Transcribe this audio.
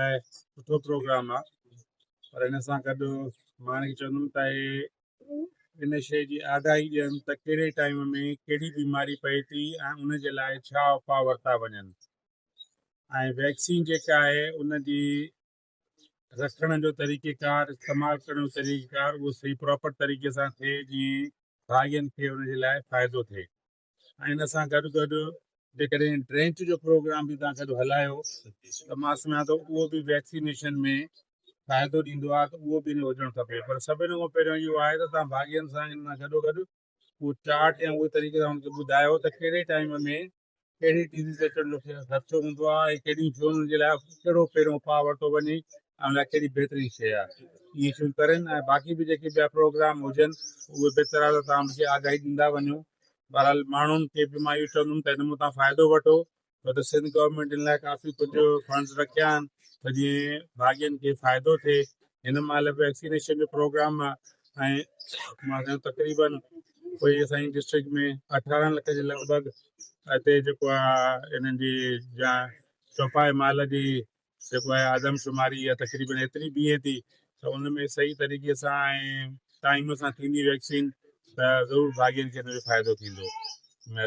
ऐं सुठो प्रोग्राम आहे। पर हिन सां गॾु मां हिनखे चवंदुमि त इन शइ जी आगाही ॾियनि त कहिड़े टाइम में कहिड़ी बीमारी पए थी ऐं उनजे लाइ छा उपाउ वरिता वञनि। ऐं वैक्सीन जेका आहे उनजी रखण जो तरीक़ेकार, इस्तेमालु करण जो तरीक़ेकार उहो सही प्रॉपर तरीक़े सां थिए जीअं भाइयुनि खे उनजे लाइ फ़ाइदो थिए। ऐं इन सां गॾु गॾु जेकॾहिं ड्रेंच जो प्रोग्राम बि तव्हां गॾु हलायो त मां सम्झां थो उहो बि वैक्सीनेशन में फ़ाइदो ॾींदो आहे, त उहो बि न हुजणु खपे। पर सभिनि खां पहिरियों इहो आहे त तव्हां भाॻियुनि सां इन सां गॾोगॾु उहो चार्ट या उहे तरीक़े सां हुनखे ॿुधायो त कहिड़े टाइम में कहिड़ी डिज़ीज़ अचण जो ख़र्चो हूंदो आहे ऐं कहिड़ी शयुनि जे लाइ कहिड़ो पहिरियों उपाउ वरितो वञे ऐं उन लाइ कहिड़ी बहितरीन शइ आहे। इहे शयूं करनि ऐं बाक़ी बि जेके ॿिया प्रोग्राम हुजनि उहे बहितर आहे त तव्हां मूंखे आगाही ॾींदा वञो। बहरहाल माण्हुनि खे बि मां इहो चवंदुमि त हिन मां तव्हां फ़ाइदो वठो, छो त सिंध गवर्नमेंट इन लाइ काफ़ी कुझु फंड्स रखिया आहिनि त जीअं भाॻियुनि खे फ़ाइदो थिए। हिन महिल वैक्सीनेशन जो प्रोग्राम आहे ऐं मां चवां तक़रीबन कोई असांजी डिस्ट्रिक्ट में 18 लख जे लॻभॻि हिते जेको आहे इन्हनि जी या चौपाई माल जी जेको आहे आदमशुमारी या तक़रीबन एतिरी बीहे थी त उन में सही तरीक़े सां ऐं टाइम सां थींदी वैक्सीन त ज़रूरु भाॻियुनि खे हिन जो फ़ाइदो थींदो।